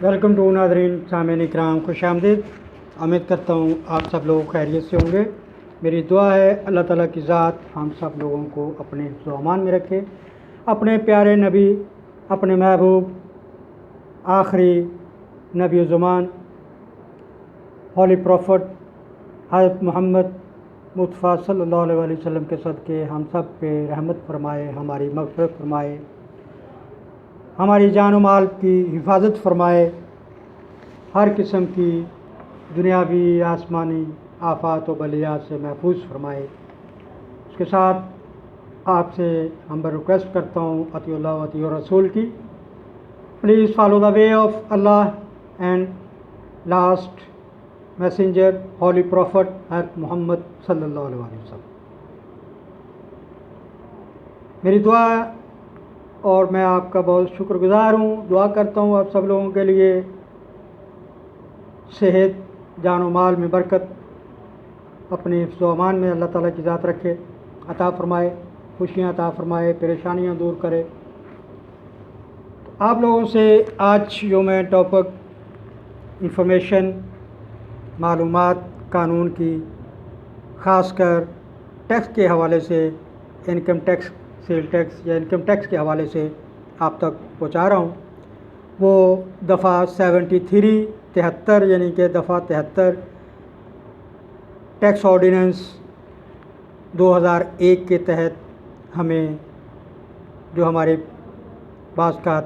Welcome to Nadreen सामीन इकराम, खुश आमदीद। उम्मीद करता हूँ आप सब लोग खैरियत से होंगे। मेरी दुआ है अल्लाह ताला की ज़ात हम सब लोगों को अपने हिफ्ज़-ओ-अमान में रखे। अपने प्यारे नबी, अपने महबूब आखिरी नबी ज़मान हॉली प्रॉफिट हज़रत मोहम्मद मुस्तफ़ा सल्लल्लाहु अलैहि वसल्लम के सदक़े हम सब पे रहमत फरमाए, हमारी मग़फ़िरत फरमाए, हमारी जान व माल की हिफाजत फरमाए, हर किस्म की दुनियावी आसमानी आफ़ात व बलियात से महफूज फरमाए। उसके साथ आपसे हम रिक्वेस्ट करता हूँ अतिउल्लाह व अतिउर रसूल की, please follow the way of Allah and last messenger holy prophet हज़रत मोहम्मद सल्लल्लाहु अलैहि वसल्लम। मेरी दुआ और मैं आपका बहुत शुक्रगुज़ार हूँ। दुआ करता हूँ आप सब लोगों के लिए सेहत, जान व माल में बरकत, अपने हिफ्ज़-ओ-अमान में अल्लाह ताला की ज़ात रखे, अता फ़रमाए, खुशियाँ अता फ़रमाए, परेशानियाँ दूर करे। तो आप लोगों से आज जो मैं टॉपिक इंफॉर्मेशन, मालूमात कानून की, ख़ासकर टैक्स के हवाले से, इनकम टैक्स, सेल टैक्स या इनकम टैक्स के हवाले से आप तक पहुंचा रहा हूं, वो दफ़ा 73 यानी कि दफ़ा 73 टैक्स ऑर्डिनेंस 2001 के तहत हमें जो हमारे बाज़ का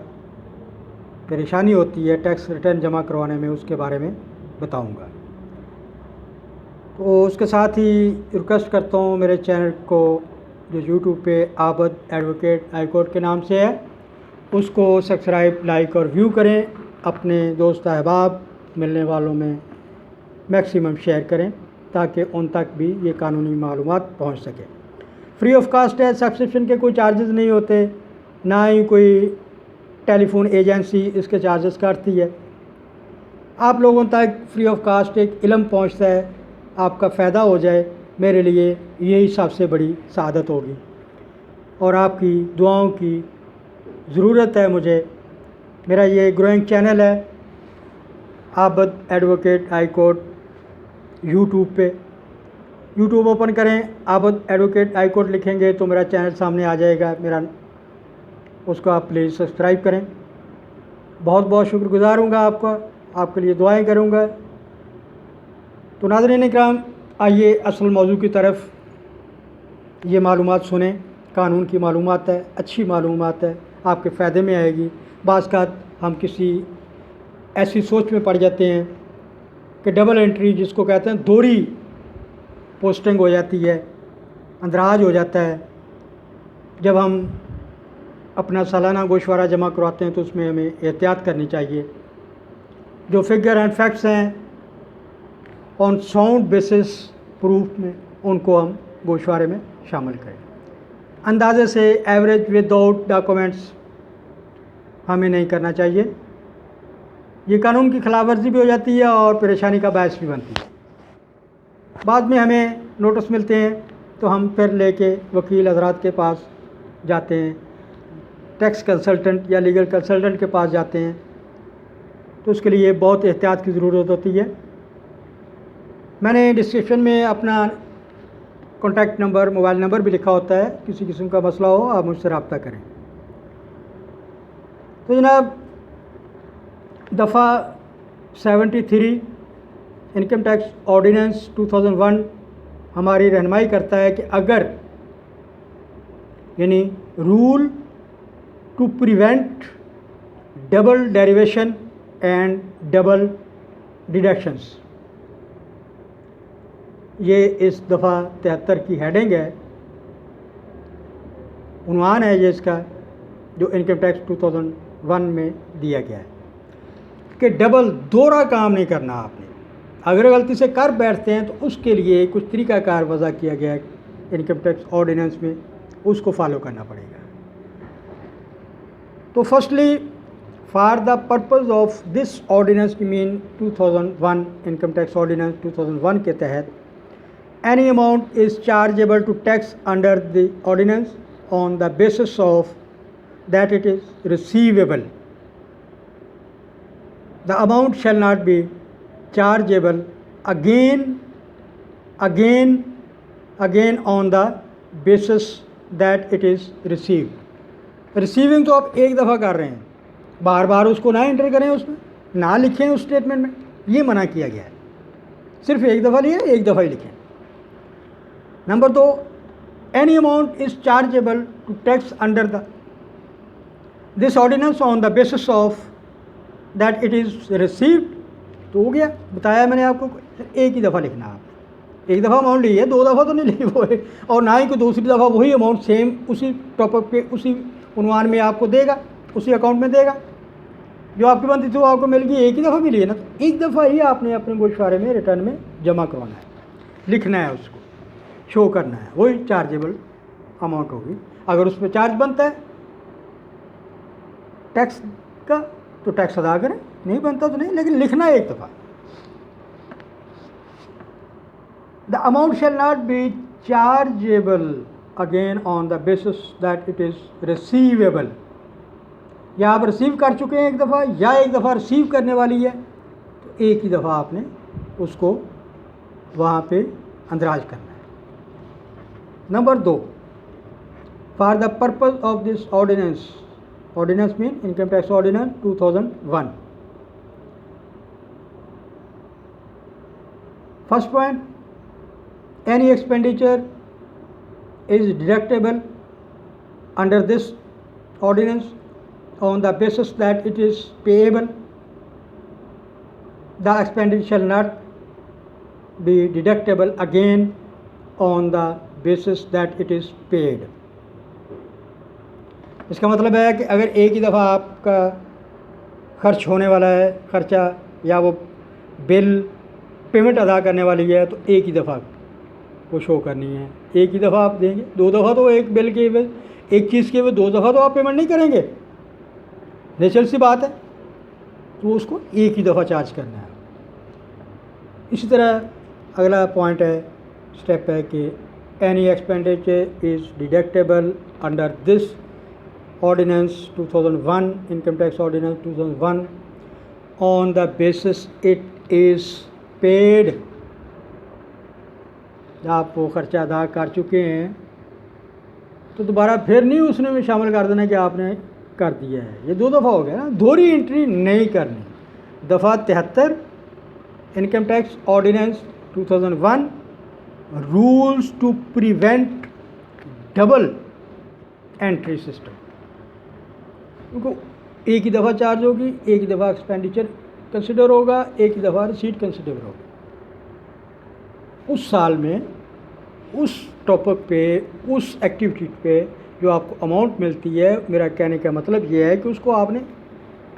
परेशानी होती है टैक्स रिटर्न जमा करवाने में, उसके बारे में बताऊंगा। तो उसके साथ ही रिक्वेस्ट करता हूँ मेरे चैनल को जो यूट्यूब पे आबद एडवोकेट हाई कोर्ट के नाम से है, उसको सब्सक्राइब, लाइक और व्यू करें। अपने दोस्त अहबाब, मिलने वालों में मैक्सिमम शेयर करें ताकि उन तक भी ये कानूनी मालूमात पहुंच सके। फ्री ऑफ कास्ट है, सब्सक्रिप्शन के कोई चार्जेस नहीं होते, ना ही कोई टेलीफोन एजेंसी इसके चार्जेस काटती है। आप लोगों तक फ्री ऑफ कास्ट एक इल्म पहुँचता है, आपका फ़ायदा हो जाए, मेरे लिए यही सबसे बड़ी सआदत होगी। और आपकी दुआओं की ज़रूरत है मुझे। मेरा ये ग्रोइंग चैनल है आबद एडवोकेट हाई कोर्ट यूट्यूब पे। यूट्यूब ओपन करें, आबद एडवोकेट हाई कोर्ट लिखेंगे तो मेरा चैनल सामने आ जाएगा, उसको आप प्लीज़ सब्सक्राइब करें। बहुत बहुत शुक्रगुज़ार हूँगा आपका, आपके लिए दुआएं करूँगा। तो नाज़रीन इकराम, आइए असल मौजू की तरफ। ये मालूमात सुनें, कानून की मालूमात है, अच्छी मालूमात है, आपके फ़ायदे में आएगी। बाज़ हम किसी ऐसी सोच में पड़ जाते हैं कि डबल एंट्री जिसको कहते हैं, दोहरी पोस्टिंग हो जाती है, अंदराज हो जाता है। जब हम अपना सालाना गोशवारा जमा करवाते हैं तो उसमें हमें एहतियात करनी चाहिए। जो फिगर एंड फैक्ट्स हैं ऑन साउंड बेसिस प्रूफ में, उनको हम गोशवारे में शामिल करें। अंदाजे से एवरेज विदाउट डॉक्यूमेंट्स हमें नहीं करना चाहिए। ये कानून की खिलाफ वर्जी भी हो जाती है और परेशानी का बायस भी बनती है। बाद में हमें नोटिस मिलते हैं तो हम फिर लेके वकील हजरात के पास जाते हैं, टैक्स कंसल्टेंट या लीगल कंसल्टेंट के पास जाते हैं। तो उसके लिए बहुत एहतियात की ज़रूरत होती है। मैंने डिस्क्रिप्शन में अपना कॉन्टैक्ट नंबर, मोबाइल नंबर भी लिखा होता है, किसी किस्म का मसला हो आप मुझसे रब्ता करें। तो जनाब, दफ़ा 73 इनकम टैक्स ऑर्डिनेंस 2001 हमारी रहनुमाई करता है कि अगर यानी rule to prevent double derivation and double deductions, ये इस दफ़ा 73 की हेडिंग है, उन्वान है ये इसका, जो इनकम टैक्स 2001 में दिया गया है कि डबल दोहरा काम नहीं करना आपने। अगर गलती से कर बैठते हैं तो उसके लिए कुछ तरीक़ाकार वज़ा किया गया है इनकम टैक्स ऑर्डिनेंस में, उसको फॉलो करना पड़ेगा। तो firstly, for the purpose of this ordinance mean 2001 income tax ordinance 2001 के तहत any amount is chargeable to tax under the ordinance on the basis of that it is receivable the amount shall not be chargeable again on the basis that it is received. Receiving तो आप एक दफ़ा कर रहे हैं, बार बार उसको ना enter करें, उसमें ना लिखें उस स्टेटमेंट में, ये मना किया गया है। सिर्फ एक दफ़ा लिया, एक दफ़ा ही लिखें। Number 2, any amount is chargeable to tax under the this ordinance on the basis of that it is received. तो हो गया, बताया मैंने आपको, एक ही दफ़ा लिखना। आप एक दफ़ा अमाउंट ली है, 2 दफ़ा तो नहीं ली वो है, और ना ही कोई दूसरी दफ़ा वही अमाउंट सेम उसी टॉपिक पे उसी उन्वान में आपको देगा, उसी अकाउंट में देगा। जो आपकी बनती थी वो आपको मिल गई, एक ही दफ़ा मिली है ना, तो एक दफ़ा ही आपने अपने गोशवारे में रिटर्न में जमा करवाना है, लिखना है, उसको शो करना है, वही चार्जेबल अमाउंट होगी। अगर उस पर चार्ज बनता है टैक्स का तो टैक्स अदा करें, नहीं बनता तो नहीं, लेकिन लिखना है एक दफ़ा। The amount shall not be chargeable again on the basis that it is receivable. या आप रिसीव कर चुके हैं एक दफ़ा, या एक दफ़ा रिसीव करने वाली है, तो एक ही दफ़ा आपने उसको वहाँ पे अंदराज करना है। Number 2, for the purpose of this ordinance, ordinance mean income tax ordinance 2001। First point, any expenditure is deductible under this ordinance on the basis that it is payable. The expenditure shall not be deductible again on the basis that it is paid. इसका मतलब है कि अगर एक ही दफ़ा आपका खर्च होने वाला है, खर्चा या वो बिल पेमेंट अदा करने वाली है, तो एक ही दफ़ा वो शो करनी है, एक ही दफ़ा आप देंगे। 2 दफ़ा तो एक बिल के एक चीज़ के 2 दफ़ा तो आप पेमेंट नहीं करेंगे, नेचुरल सी बात है, तो उसको एक ही दफ़ा चार्ज करना है। इसी तरह अगला पॉइंट है, स्टेप है कि any expenditure is deductible under this ordinance 2001, income tax ordinance 2001 on the basis it is paid. जब आप वो खर्चा अदा कर चुके हैं तो दोबारा फिर नहीं उसने में शामिल कर देना कि आपने कर दिया है, ये 2 दफ़ा हो गया ना, दोहरी एंट्री नहीं करनी। दफ़ा 73 income tax ordinance 2001 rules to prevent double entry system. क्योंकि एक ही दफ़ा चार्ज होगी, एक ही दफ़ा एक्सपेंडिचर कंसिडर होगा, एक ही दफ़ा रिसीट कंसिडर होगा। उस साल में उस टॉपिक पे, उस एक्टिविटी पे जो आपको अमाउंट मिलती है, मेरा कहने का मतलब ये है कि उसको आपने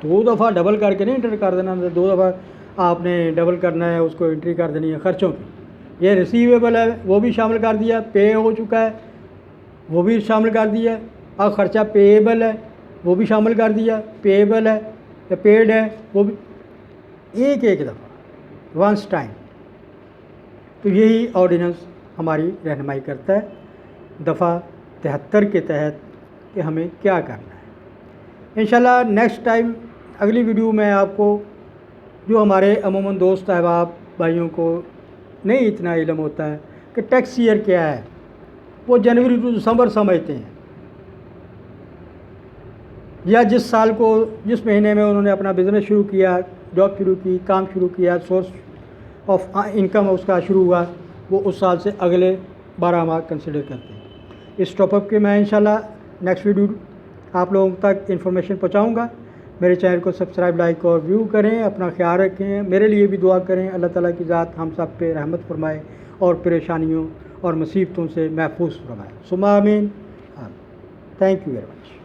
2 दफ़ा डबल करके नहीं एंटर कर देना, 2 दफ़ा आपने डबल करना है, उसको एंट्री कर देनी है खर्चों की। ये रिसीवेबल है वो भी शामिल कर दिया, पे हो चुका है वो भी शामिल कर दिया, अब खर्चा पेएबल है वो भी शामिल कर दिया, पेएबल है या पेड है वो भी, एक दफ़ा वंस टाइम। तो यही ऑर्डिनेंस हमारी रहनुमाई करता है दफ़ा 73 के तहत कि हमें क्या करना है। इंशाल्लाह नेक्स्ट टाइम अगली वीडियो में आपको, जो हमारे अमूमन दोस्त अहबाब भाइयों को नहीं इतना इल्म होता है कि टैक्स ईयर क्या है, वो जनवरी टू दिसंबर समझते हैं, या जिस साल को, जिस महीने में उन्होंने अपना बिज़नेस शुरू किया, जॉब शुरू की, काम शुरू किया, सोर्स ऑफ इनकम उसका शुरू हुआ, वो उस साल से अगले 12 माह कंसिडर करते हैं। इस टॉपिक के मैं इंशाल्लाह नेक्स्ट वीडियो आप लोगों तक इन्फॉर्मेशन पहुंचाऊंगा। मेरे चैनल को सब्सक्राइब, लाइक और व्यू करें, अपना ख्याल रखें, मेरे लिए भी दुआ करें, अल्लाह ताला की ज़ात हम सब पे रहमत फरमाए और परेशानियों और मुसीबतों से महफूज फरमाए। सुम्मा आमीन। Thank you very much.